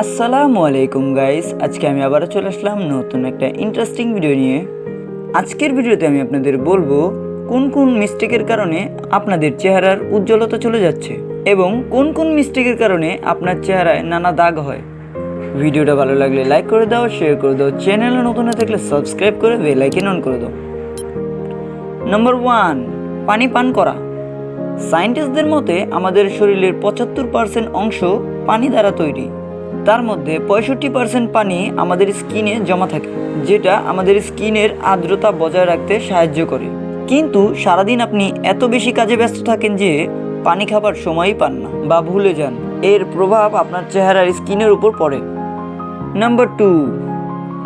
আসসালামু আলাইকুম গাইস, আজকে আমি আবারও চলে আসলাম নতুন একটা ইন্টারেস্টিং ভিডিও নিয়ে। আজকের ভিডিওতে আমি আপনাদের বলবো কোন কোন মিস্টেকের কারণে আপনাদের চেহারার উজ্জ্বলতা চলে যাচ্ছে এবং কোন কোন মিস্টেকের কারণে আপনার চেহারায় নানা দাগ হয়। ভিডিওটা ভালো লাগলে লাইক করে দাও, শেয়ার করে দাও, চ্যানেলে নতুন হয়ে থাকলে সাবস্ক্রাইব করে বেল আইকন অন করে দাও। নাম্বার 1, পানি পান করা। সায়েন্টিস্টদের মতে আমাদের শরীরের 75% অংশ পানি দ্বারা তৈরি। তার মধ্যে 65% পানি আমাদের স্কিনে জমা থাকে, যেটা আমাদের স্কিনের আর্দ্রতা বজায় রাখতে সাহায্য করে। কিন্তু সারাদিন আপনি এত বেশি কাজে ব্যস্ত থাকেন যে পানি খাবার সময়ই পান না বা ভুলে যান। এর প্রভাব আপনার চেহারার স্কিনের উপর পড়ে। নাম্বার 2,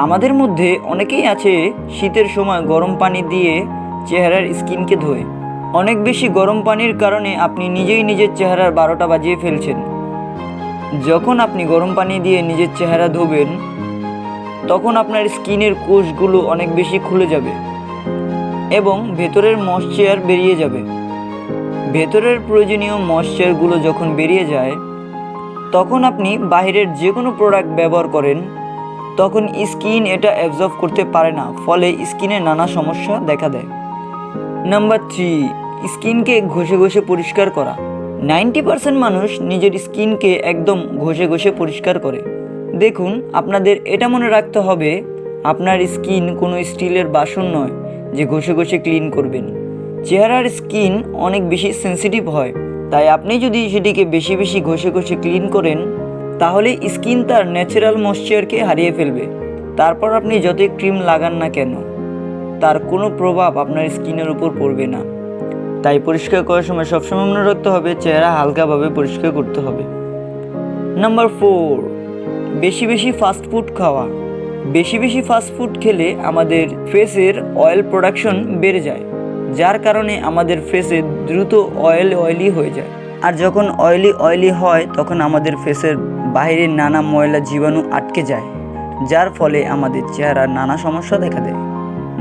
আমাদের মধ্যে অনেকেই আছে শীতের সময় গরম পানি দিয়ে চেহারার স্কিনকে ধোয়। অনেক বেশি গরম পানির কারণে আপনি নিজেই নিজের চেহারার 12টা বাজিয়ে ফেলছেন। যখন আপনি গরম পানি দিয়ে নিজের চেহারা ধোবেন তখন আপনার স্কিনের কোষগুলো অনেক বেশি খুলে যাবে এবং ভেতরের ময়েশ্চার বেরিয়ে যাবে। ভেতরের প্রয়োজনীয় ময়েশ্চারগুলো যখন বেরিয়ে যায় তখন আপনি বাইরের যে কোনো প্রোডাক্ট ব্যবহার করেন তখন স্কিন এটা অ্যাবজর্ব করতে পারে না, ফলে স্কিনে নানা সমস্যা দেখা দেয়। নাম্বার 3, স্কিনকে ঘষে ঘষে পরিষ্কার করা। 90% মানুষ নিজের স্কিনকে একদম ঘষে ঘষে পরিষ্কার করে। দেখুন, আপনাদের এটা মনে রাখতে হবে আপনার স্কিন কোনো স্টিলের বাসন নয় যে ঘষে ঘষে ক্লিন করবেন। চেহারার স্কিন অনেক বেশি সেন্সিটিভ হয়, তাই আপনি যদি সেটিকে বেশি বেশি ঘষে ঘষে ক্লিন করেন তাহলে স্কিন তার ন্যাচারাল ময়েশ্চারকে হারিয়ে ফেলবে। তারপর আপনি যতই ক্রিম লাগান না কেন তার কোনো প্রভাব আপনার স্কিনের উপর পড়বে না। তাই পরিষ্কার করার সময় সবসময় মনে রাখতে হবে চেহারা হালকাভাবে পরিষ্কার করতে হবে। নাম্বার 4, বেশি বেশি ফাস্টফুড খাওয়া। বেশি বেশি ফাস্টফুড খেলে আমাদের ফেসের অয়েল প্রোডাকশন বেড়ে যায়, যার কারণে আমাদের ফেসে দ্রুত অয়েলি হয়ে যায়। আর যখন অয়েলি হয় তখন আমাদের ফেসের বাইরে নানা ময়লা জীবাণু আটকে যায়, যার ফলে আমাদের চেহারার নানা সমস্যা দেখা দেয়।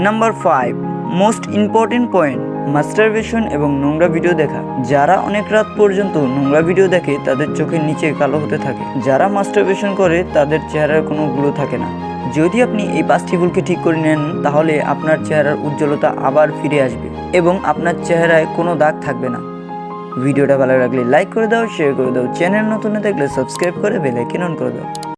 Number 5, most important point, masturbation এবং নোংরা ভিডিও দেখা। যারা অনেক রাত পর্যন্ত নোংরা ভিডিও দেখে তাদের চোখের নিচে কালো হতে থাকে। যারা মাস্টারবেশন করে তাদের চেহারার কোনো গ্লো থাকে না। যদি আপনি এই 5টি ভুলকে ঠিক করে নেন তাহলে আপনার চেহারার উজ্জ্বলতা আবার ফিরে আসবে এবং আপনার চেহারায় কোনো দাগ থাকবে না। ভিডিওটা ভালো লাগলে লাইক করে দাও, শেয়ার করে দাও, চ্যানেল নতুন থাকলে সাবস্ক্রাইব করে বেল আইকন অন করে দাও।